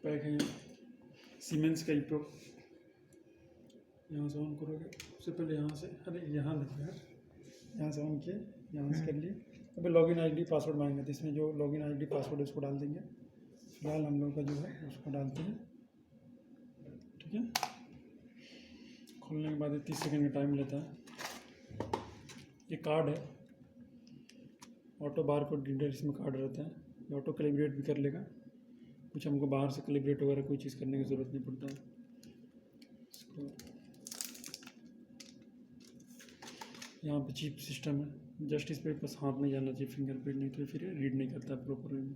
Pack है siemens का ईप्रो। यहाँ से ऑन करोगे सबसे पहले यहाँ से, अरे यहाँ देखो यार, यहाँ से ऑन किए, यहाँ से कर लिए। अभी लॉगिन आईडी पासवर्ड मांगेंगे तो इसमें जो लॉगिन आईडी पासवर्ड है उसको डाल देंगे। फिलहाल हम लोग का जो है उसको डालते हैं, ठीक है। खोलने के बाद 30 सेकंड का टाइम लेता है। ये कार्ड है, ऑटो बार कोड रीडर, इसमें कार्ड रहता है। ये ऑटो कैलिब्रेट भी कर लेगा, कुछ हमको बाहर से कैलिब्रेट वगैरह कोई चीज़ करने की ज़रूरत नहीं पड़ता है। इसको यहाँ पे चिप सिस्टम है, जस्ट इस पर बस हाथ नहीं जाना चाहिए, फिंगरप्रिंट नहीं तो फिर रीड नहीं करता है प्रॉपर में।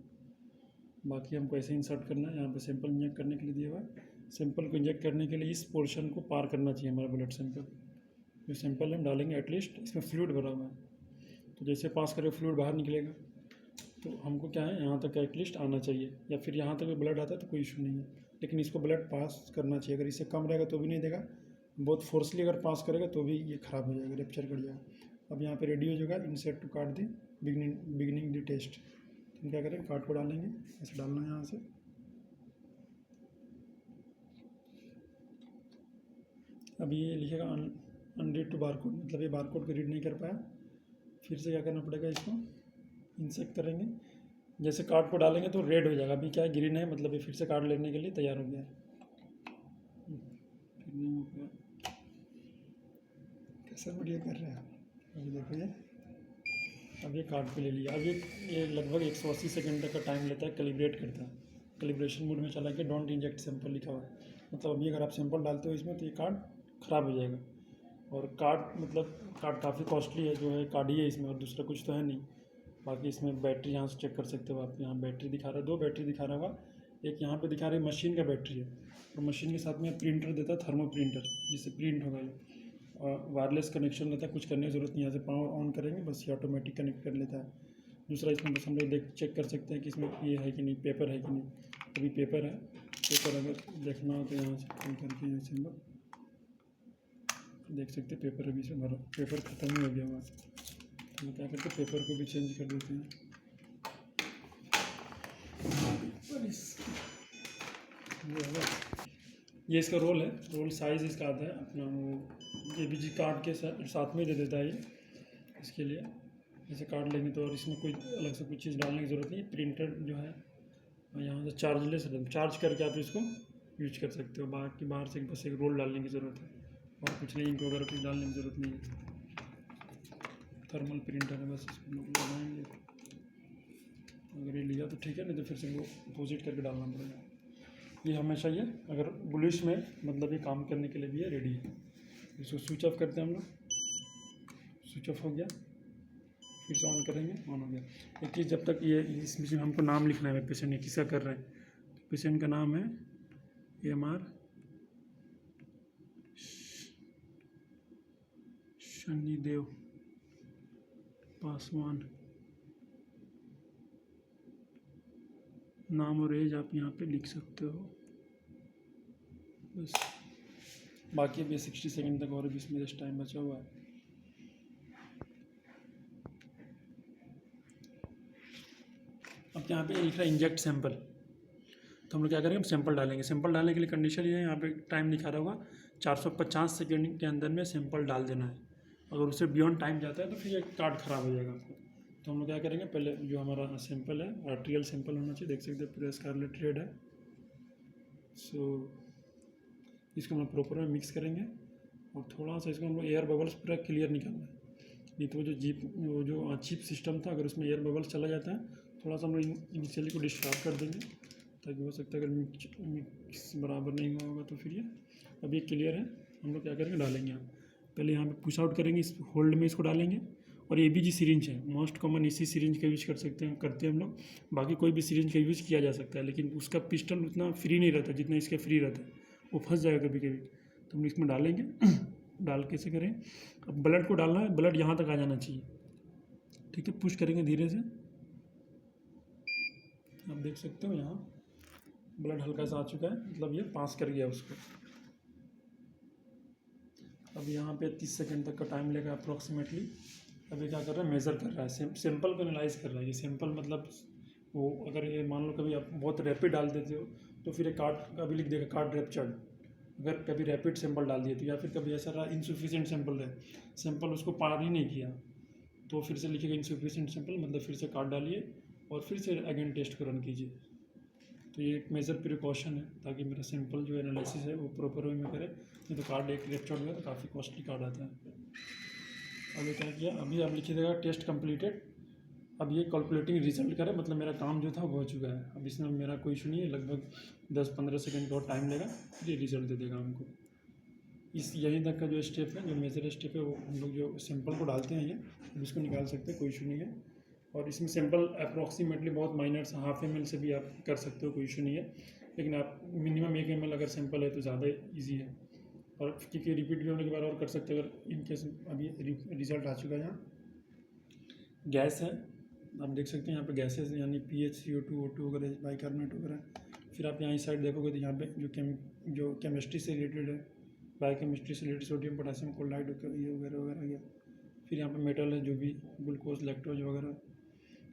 बाकी हमको ऐसे इंसर्ट करना है। यहाँ पे सैंपल इंजेक्ट करने के लिए दिया हुआ है। सैंपल को इंजेक्ट करने के लिए इस पोर्शन को पार करना चाहिए हमारा ब्लड सैंपल। जो सैंपल हम डालेंगे एटलीस्ट इसमें फ्लूइड भरा हुआ है, तो जैसे पास करें फ्लूइड बाहर निकलेगा। तो हमको क्या है, यहाँ तक एटलीस्ट आना चाहिए, या फिर यहाँ तक भी ब्लड आता है तो कोई इशू नहीं है, लेकिन इसको ब्लड पास करना चाहिए। अगर इससे कम रहेगा तो भी नहीं देगा, बहुत फोर्सली अगर पास करेगा तो भी ये ख़राब हो जाएगा, रेप्चर कर जाएगा। अब यहाँ पे रेडी हो जाएगा, insert to card the beginning the test. हम क्या करें, कार्ड को डालेंगे, ऐसे डालना है यहाँ से। अब ये लिखेगा अनरीड टू बार कोड, मतलब ये बार कोड को रीड नहीं कर पाया। फिर से क्या करना पड़ेगा, इसको इंसेक्ट करेंगे। जैसे कार्ड को डालेंगे तो रेड हो जाएगा, अभी क्या है ग्रीन है, मतलब ये फिर से कार्ड लेने के लिए तैयार हो गया है। फिर नहीं हो गया, कैसा बढ़िया कर रहे हैं आप। अभी देखो ये, अब ये कार्ड पे ले लिया। अब ये लगभग 180 सेकंड तक का टाइम लेता है, कैलिब्रेट करता है। कैलिब्रेशन मोड में चला के डोंट इंजेक्ट सैंपल लिखा हुआ है, मतलब अभी अगर आप सैंपल डालते हो इसमें तो ये कार्ड ख़राब हो जाएगा। और कार्ड मतलब कार्ड काफ़ी कॉस्टली है, जो है कार्ड ही है इसमें, और दूसरा कुछ तो है नहीं। बाकी इसमें बैटरी यहाँ से चेक कर सकते हो आप, यहाँ बैटरी दिखा रहा है, 2 बैटरी दिखा रहा होगा। एक यहाँ पे दिखा रही है मशीन का बैटरी है, और मशीन के साथ में प्रिंटर देता है, थर्मो प्रिंटर, जिससे प्रिंट होगा ये। और वायरलेस कनेक्शन रहता है, कुछ करने की ज़रूरत नहीं, यहाँ से पावर ऑन करेंगे बस ये ऑटोमेटिक कनेक्ट कर लेता है। दूसरा इसमें बस हम लोग चेक कर सकते हैं कि इसमें ये है कि नहीं, पेपर है कि नहीं। अभी पेपर है, पेपर अगर देखना हो तो यहाँ से खोल करके यहाँ से हम लोग देख सकते हैं पेपर अभी इसमें भरा, पेपर ख़त्म ही हो गया हुआ। तो क्या करते हैं, पेपर को भी चेंज कर देते हैं। ये इसका रोल है, रोल साइज़ इसका आता है अपना, वो ये बीजी कार्ड के साथ में दे देता है ये इसके लिए। जैसे कार्ड लेंगे तो, और इसमें कोई अलग से कुछ चीज़ डालने की ज़रूरत नहीं। प्रिंटर जो है यहाँ से चार्जलेस है, चार्ज करके आप इसको यूज कर सकते हो। बाकी बाहर से बस एक रोल डालने की ज़रूरत है, और कुछ नहीं, इनको वगैरह कुछ डालने की ज़रूरत नहीं है। थर्मल प्रिंटर है, बस इसको लगाएंगे। अगर ये लिया तो ठीक है, नहीं तो फिर से वो अपोजिट करके डालना पड़ेगा। ये हमेशा ये अगर बुलिश में मतलब ये काम करने के लिए भी है, रेडी है। इसको स्विच ऑफ करते हैं हम लोग, स्विच ऑफ हो गया, फिर से ऑन करेंगे, ऑन हो गया। एक चीज़, जब तक ये इसमें हमको नाम लिखना है पेशेंट ने किसका कर रहे हैं, तो पेशेंट का नाम है AMR शनिदेव पासवान। नाम और एज आप यहाँ पे लिख सकते हो बस। बाकी अभी 60 सेकंड तक और 20 मिनट टाइम बचा हुआ है। अब यहाँ पे लिख रहा है इंजेक्ट सैंपल, तो हम लोग क्या करेंगे, सैंपल डालेंगे। सैंपल डालने के लिए कंडीशन ये है, यहाँ पे टाइम दिखा रहा होगा 450 सेकंड के अंदर में सैंपल डाल देना है। अगर उससे बियॉन्ड टाइम जाता है तो फिर ये कार्ड ख़राब हो जाएगा आपको। तो हम लोग क्या करेंगे, पहले जो हमारा सैंपल है आर्टेरियल सैंपल होना चाहिए, देख सकते हैं पूरा स्कारलेट रेड है। सो इसको हम लोग प्रॉपर में मिक्स करेंगे, और थोड़ा सा इसको हम लोग एयर बबल्स पूरा क्लियर निकालना है। नहीं तो वो जो चिप सिस्टम था, अगर उसमें एयर बबल्स चला जाता है, थोड़ा सा हम लोग इनिशियली को डिस्टर्ब कर देंगे, ताकि हो सकता है अगर मिक्स बराबर नहीं हुआ होगा तो फिर ये अब ये क्लियर है। हम लोग क्या करेंगे, डालेंगे यहाँ पहले, यहाँ पे पुश आउट करेंगे, इस होल्ड में इसको डालेंगे। और ये ABG सिरिंज है, मोस्ट कॉमन इसी सिरिंज का यूज करते हैं हम लोग। बाकी कोई भी सिरिंज का यूज किया जा सकता है, लेकिन उसका पिस्टन उतना फ्री नहीं रहता जितना इसका फ्री रहता है, वो फंस जाएगा कभी कभी। तो हम इसमें डालेंगे डाल कैसे करें, अब ब्लड को डालना है, ब्लड यहाँ तक आ जाना चाहिए, ठीक है। पुश करेंगे धीरे से, आप देख सकते हो यहाँ ब्लड हल्का सा आ चुका है, मतलब ये पास कर गया उसको। अब यहाँ पे 30 सेकंड तक का टाइम लेगा अप्रॉक्सीमेटली। अभी क्या कर रहा है, मेज़र कर रहा है, सैंपल को एनालाइज कर रहा है। ये सैंपल मतलब वो अगर ये मान लो कभी आप बहुत रैपिड डाल देते हो तो फिर एक कार्ड अभी लिख देगा कार्ड रैप्चर्ड। अगर कभी रैपिड सैंपल डाल दिए तो, या फिर कभी ऐसा रहा इनसफिशिएंट सैंपल है, सैंपल उसको पार ही नहीं किया, तो फिर से लिखिएगा इनसफिशिएंट सैंपल, मतलब फिर से कार्ड डालिए और फिर से अगेन टेस्ट को रन कीजिए। तो ये एक मेजर प्रिकॉशन है ताकि मेरा सैंपल जो एनालिसिस है वो प्रॉपर वे में करे, नहीं तो कार्ड एक रैप्चर्ड हुआ तो काफ़ी कॉस्टली कार्ड आता है। अभी क्या किया, अभी आप लिखिएगा टेस्ट कंप्लीटेड। अब ये कैलकुलेटिंग रिजल्ट करे, मतलब मेरा काम जो था वो हो चुका है। अब इसमें मेरा कोई इशू नहीं है, लगभग 10-15 सेकंड का और टाइम लेगा, फिर ये रिजल्ट दे देगा हमको। इस यहीं तक का जो स्टेप है, जो मेजर स्टेप है, वो हम लोग जो सैंपल को डालते हैं ये, अब इसको निकाल सकते हैं, कोई इशू नहीं है। और इसमें सैंपल अप्रॉक्सीमेटली बहुत माइनर ½ ml से भी आप कर सकते हो, कोई इशू नहीं है, लेकिन आप मिनिमम 1 ml अगर सैंपल है तो ज़्यादा ईजी है। और क्योंकि रिपीट भी होने के बाद और कर सकते हो अगर इनकेस अभी रिजल्ट आ चुका है। यहाँ गैस है, आप देख सकते हैं यहाँ पे गैसेस यानी PH, CO2, O2 वगैरह, बाइकार्बोनेट वगैरह। फिर आप यहाँ इस साइड देखोगे तो यहाँ पे जो केमिस्ट्री से रिलेटेड है, बायोकेमिस्ट्री से रिलेटेड, सोडियम पोटेशियम क्लोराइड ये वगैरह वगैरह गया। फिर यहाँ पे मेटल है, जो भी ग्लूकोज लैक्टोज वगैरह।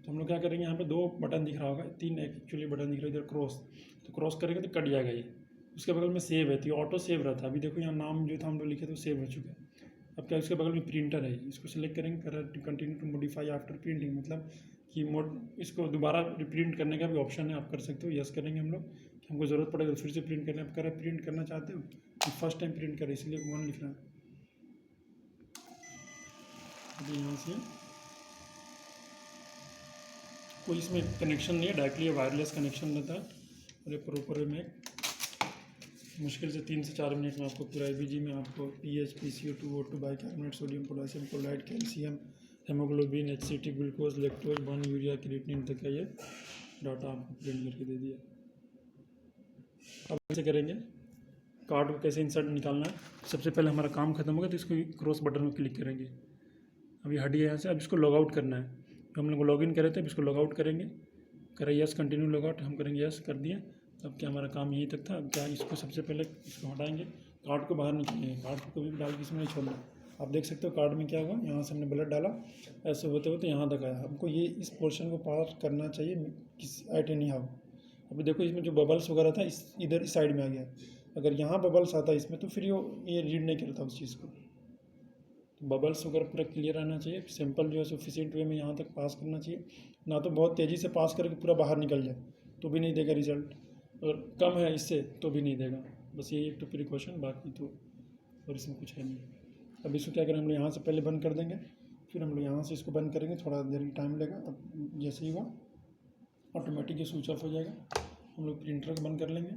तो हम लोग क्या करेंगे, यहाँ पे 2 बटन दिख रहा होगा, 3 एक्चुअली बटन दिख रहा है, इधर क्रॉस, तो क्रॉस करेंगे तो कट जाएगा ये। उसके बगल में सेव है, तो ऑटो सेव रहा था, अभी देखो यहाँ नाम जो था हम लोग लिखे तो सेव हो चुका है। अब क्या, उसके बगल में प्रिंटर है, इसको सेलेक्ट करेंगे, continue to modify after printing, मतलब कि इसको दोबारा रिप्रिंट करने का भी ऑप्शन है, आप कर सकते हो। यस करेंगे हम लोग कि हमको ज़रूरत पड़ेगा तो फिर से प्रिंट करना, आप प्रिंट करना चाहते हो तो फर्स्ट टाइम प्रिंट करें, इसलिए 1 लिख रहा है। अभी यहाँ से कोई इसमें कनेक्शन नहीं है, डायरेक्टली वायरलेस कनेक्शन रहता है, और ये प्रॉपर में मुश्किल से 3 से 4 मिनट में आपको पूरा ABG में आपको PH, PCO2, O2, bicarbonate, sodium potassium chloride, calcium, haemoglobin, HCT, glucose, lactose, 1 urea, creatinine तक का ये डाटा आपको प्रिंट करके दे दिया। अब कैसे करेंगे, कार्ड को कैसे इंसर्ट निकालना है। सबसे पहले हमारा काम खत्म होगा तो इसको क्रॉस बटन में क्लिक करेंगे। अभी हटिए यहाँ से, अब इसको लॉग आउट करना है। तो हम लोग लॉग इन करे थे, अब इसको लॉग आउट करेंगे। करें यस, कंटिन्यू लॉग आउट, हम करेंगे यस, कर दिए। अब क्या, हमारा काम यहीं तक था। अब क्या, इसको सबसे पहले इसको हटाएंगे, कार्ड को बाहर निकालेंगे, कार्ड को कभी भी डाल के इसमें नहीं छोड़ना। आप देख सकते हो कार्ड में क्या हुआ, यहाँ से हमने ब्लड डाला, ऐसे होते होते यहाँ तक आया। हमको ये इस पोर्शन को पार करना चाहिए किस एट एनी हाउ। अभी देखो इसमें जो बबल्स वगैरह था इधर इस साइड में आ गया। अगर यहाँ बबल्स आता इसमें तो फिर ये रीड नहीं करता उस चीज़ को। तो बबल्स वगैरह पूरा क्लियर आना चाहिए, सैंपल जो है सफिशिएंट वे में यहाँ तक पास करना चाहिए, ना तो बहुत तेज़ी से पास करके पूरा बाहर निकल जाए तो भी नहीं देगा रिजल्ट, और कम है इससे तो भी नहीं देगा। बस ये एक तो प्रिकॉशन, बाकी तो और इसमें कुछ है नहीं। अब इसको क्या करें, हम लोग यहाँ से पहले बंद कर देंगे, फिर हम लोग यहाँ से इसको बंद करेंगे, थोड़ा देर टाइम लगेगा। अब जैसे ही हुआ ऑटोमेटिक ये स्विच ऑफ हो जाएगा। हम लोग प्रिंटर को बंद कर लेंगे।